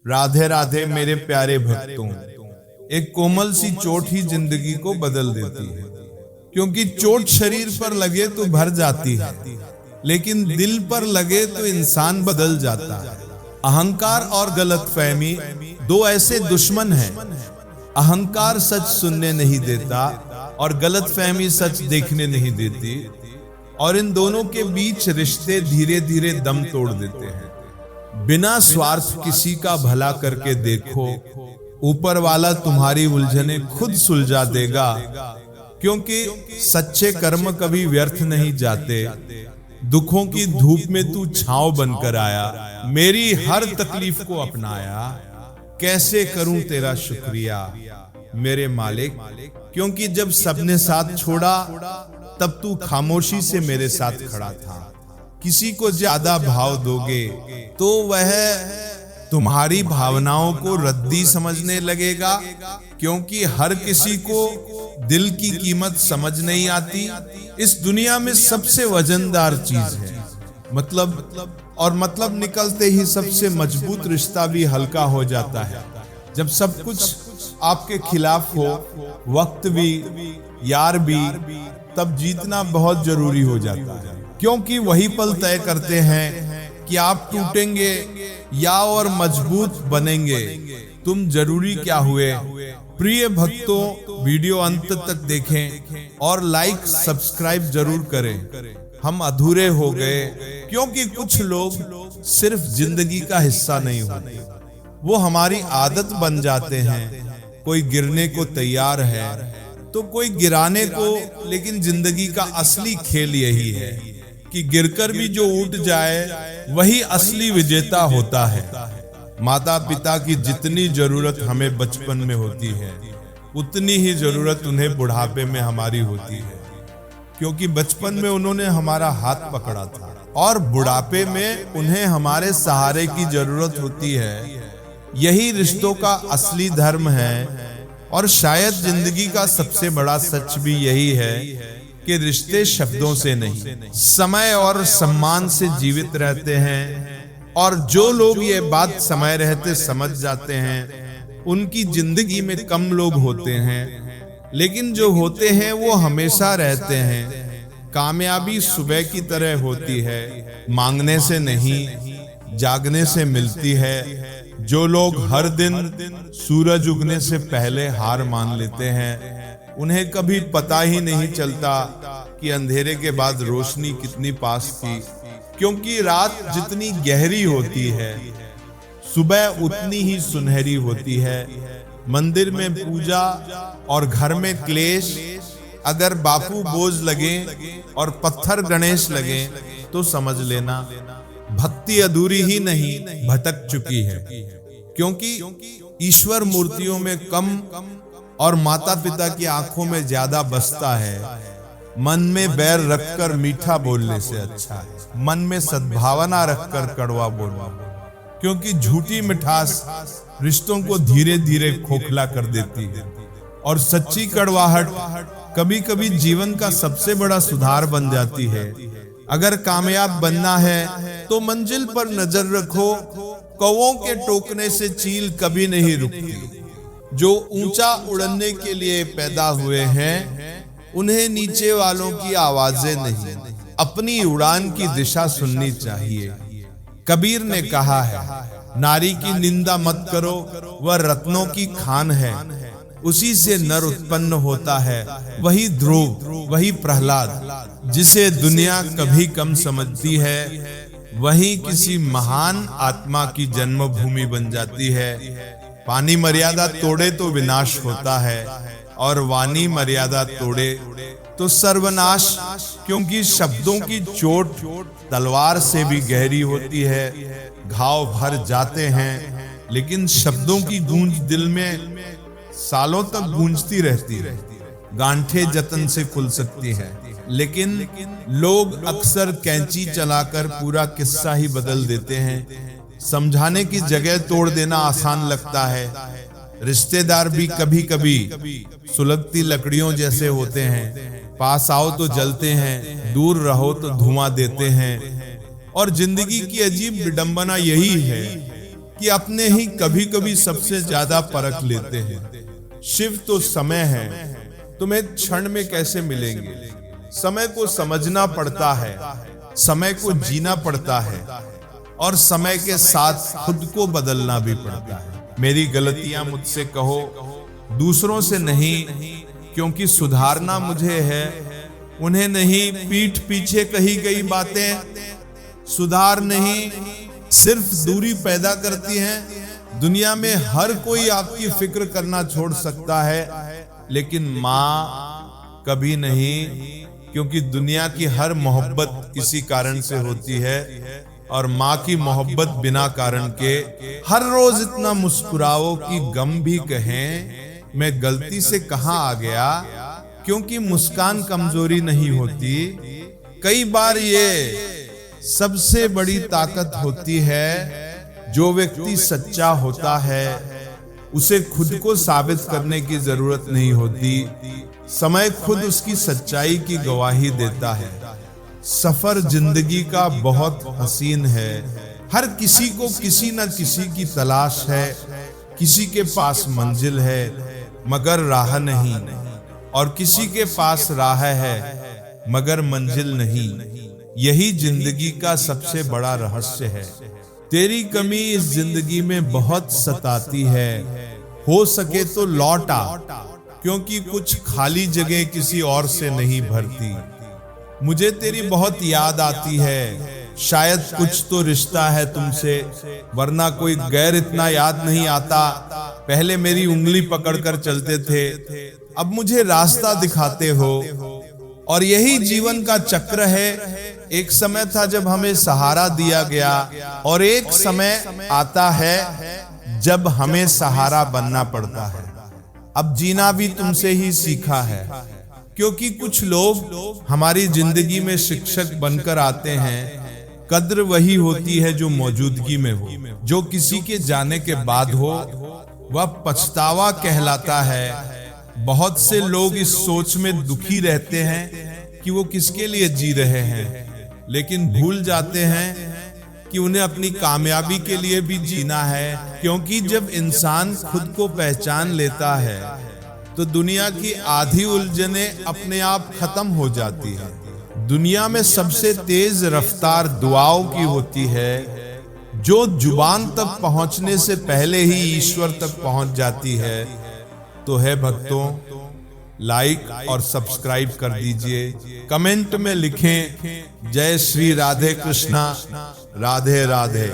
राधे राधे मेरे प्यारे भक्तों। एक कोमल सी चोट ही जिंदगी को बदल देती है, क्योंकि चोट शरीर पर लगे तो भर जाती है, लेकिन दिल पर लगे तो इंसान बदल जाता है। अहंकार और गलतफहमी दो ऐसे दुश्मन हैं। अहंकार सच सुनने नहीं देता और गलतफहमी सच देखने नहीं देती, और इन दोनों के बीच रिश्ते धीरे धीरे दम तोड़ देते हैं। बिना स्वार्थ किसी का भला करके देखो, ऊपर वाला तुम्हारी उलझने खुद सुलझा देगा, क्योंकि सच्चे कर्म कभी व्यर्थ नहीं जाते। दुखों की धूप में तू छांव बनकर आया, मेरी हर तकलीफ को अपनाया। कैसे करूं तेरा शुक्रिया मेरे मालिक, क्योंकि जब सबने साथ छोड़ा तब तू खामोशी से मेरे साथ खड़ा था। किसी को ज्यादा भाव दोगे तो वह तुम्हारी भावनाओं को रद्दी समझने लगेगा, क्योंकि हर किसी को दिल की कीमत समझ नहीं आती। इस दुनिया में सबसे वजनदार चीज है मतलब, और मतलब निकलते ही सबसे मजबूत रिश्ता भी हल्का हो जाता है। जब सब कुछ आपके खिलाफ हो, वक्त भी, यार भी, तब जीतना बहुत जरूरी हो जाता है, क्योंकि वही पल तय करते हैं कि आप टूटेंगे या और मजबूत बनेंगे। तुम जरूरी क्या हुए। प्रिय भक्तों, वीडियो अंत तक देखें और लाइक सब्सक्राइब जरूर करें। हम अधूरे हो गए क्योंकि कुछ लोग सिर्फ जिंदगी का हिस्सा नहीं होते, वो हमारी आदत बन जाते हैं। कोई गिरने को तैयार है तो कोई गिराने को, लेकिन जिंदगी का असली खेल यही है कि गिरकर भी जो उठ जाए वही असली विजेता होता है। माता पिता की जितनी जरूरत हमें बचपन में होती है, उतनी ही जरूरत उन्हें बुढ़ापे में हमारी होती है, क्योंकि बचपन में उन्होंने हमारा हाथ पकड़ा था और बुढ़ापे में उन्हें हमारे सहारे की जरूरत होती है। यही रिश्तों का असली धर्म है, और शायद जिंदगी का सबसे बड़ा सच भी यही है कि रिश्ते शब्दों से नहीं, समय और सम्मान से जीवित रहते हैं। और जो लोग ये बात समय रहते समझ जाते हैं, उनकी जिंदगी में कम लोग होते हैं, लेकिन जो होते हैं वो हमेशा रहते हैं। कामयाबी सुबह की तरह होती है, मांगने से नहीं, जागने से मिलती है। जो लोग हर दिन सूरज उगने से पहले हार मान लेते हैं, उन्हें कभी पता ही नहीं चलता कि अंधेरे के बाद रोशनी कितनी पास थी, क्योंकि रात जितनी गहरी होती है, सुबह उतनी ही सुनहरी होती है। मंदिर में पूजा और घर में क्लेश, अगर बापू बोझ लगे और पत्थर गणेश लगे तो समझ लेना भक्ति अधूरी ही नहीं, भटक चुकी है। क्योंकि ईश्वर मूर्तियों में कम और माता पिता की आंखों में ज्यादा बसता है। मन में बैर रखकर मीठा बोलने से अच्छा है मन में सद्भावना रखकर कड़वा बोलना, क्योंकि झूठी मिठास रिश्तों को धीरे धीरे खोखला कर देती है, और सच्ची कड़वाहट कभी कभी जीवन का सबसे बड़ा सुधार बन जाती है। अगर कामयाब बनना है तो मंजिल पर नजर रखो, कौवों के टोकने से चील कभी नहीं रुकती। जो ऊंचा उड़ने के लिए पैदा हुए हैं, उन्हें नीचे वालों की आवाजें नहीं, अपनी उड़ान की दिशा सुननी चाहिए। कबीर ने कहा है, नारी की निंदा मत करो, वह रत्नों की खान है, उसी से नर उत्पन्न होता है। वही ध्रुव, वही प्रहलाद, जिसे दुनिया कभी कम समझती है, वही किसी महान आत्मा की जन्मभूमि बन जाती है। पानी मर्यादा तोड़े तो विनाश होता है, और वाणी मर्यादा तोड़े तो सर्वनाश, क्योंकि शब्दों की चोट तलवार से भी गहरी होती है। घाव भर जाते हैं, लेकिन शब्दों की गूंज दिल में सालों तक गूंजती रहती है। गांठें जतन से खुल सकती है, लेकिन लोग अक्सर कैंची चलाकर पूरा किस्सा ही बदल देते हैं। समझाने की जगह तोड़ देना आसान लगता है। रिश्तेदार भी कभी कभी सुलगती लकड़ियों जैसे होते हैं, पास आओ तो जलते हैं, दूर रहो तो धुआं देते हैं। और जिंदगी की अजीब विडंबना यही है कि अपने ही कभी कभी सबसे ज्यादा परख लेते हैं। शिव तो समय है, तुम्हें क्षण में कैसे मिलेंगे। समय को समझना पड़ता है, समय को जीना पड़ता है और समय के साथ खुद को बदलना भी पड़ता है। मेरी गलतियां मुझसे कहो, दूसरों से नहीं, क्योंकि सुधारना मुझे है, उन्हें नहीं। पीठ पीछे कही गई बातें सुधार नहीं, सिर्फ दूरी पैदा करती हैं। दुनिया में हर कोई आपकी फिक्र करना छोड़ सकता है, लेकिन माँ कभी नहीं, क्योंकि दुनिया की हर मोहब्बत किसी कारण से होती है और माँ की मोहब्बत बिना कारण के। हर रोज इतना मुस्कुराओ कि गम भी कहें मैं गलती से कहां आ गया, क्योंकि मुस्कान कमजोरी नहीं होती। कई बार ये सबसे बड़ी ताकत होती है। जो व्यक्ति सच्चा होता है उसे खुद को साबित करने की जरूरत नहीं होती, समय खुद उसकी सच्चाई की गवाही देता है। सफर जिंदगी का बहुत हसीन है, हर किसी को किसी न किसी की तलाश है। किसी के पास मंजिल है मगर राह नहीं, और किसी के पास राह है मगर मंजिल नहीं। यही जिंदगी का सबसे बड़ा रहस्य है। तेरी कमी इस जिंदगी में बहुत सताती है, हो सके तो लौट आ, क्योंकि कुछ खाली जगह किसी और से नहीं भरती। मुझे तेरी बहुत याद आती है, शायद कुछ तो रिश्ता है तुमसे, वरना कोई गैर इतना याद नहीं आता। पहले मेरी उंगली पकड़कर चलते थे, अब मुझे रास्ता दिखाते हो। और यही जीवन का चक्र है। एक समय था जब हमें सहारा दिया गया, और एक समय आता है जब हमें सहारा बनना पड़ता है। अब जीना भी तुमसे ही सीखा है, क्योंकि कुछ लोग हमारी जिंदगी में शिक्षक बनकर आते हैं। कद्र वही होती है जो मौजूदगी में हो, जो किसी के जाने के बाद हो वह पछतावा कहलाता है। बहुत से लोग इस सोच में दुखी रहते हैं कि वो किसके लिए जी रहे हैं, लेकिन भूल जाते हैं कि उन्हें अपनी कामयाबी के लिए भी जीना है। क्योंकि जब इंसान खुद को पहचान लेता है तो दुनिया की आधी उलझनें अपने आप खत्म हो जाती है। दुनिया में सबसे तेज रफ्तार दुआओं की होती है, जो जुबान तक पहुंचने से पहले ही ईश्वर तक पहुंच जाती है। तो है भक्तों, लाइक और सब्सक्राइब कर दीजिए। कमेंट में लिखें जय श्री राधे कृष्णा, राधे राधे।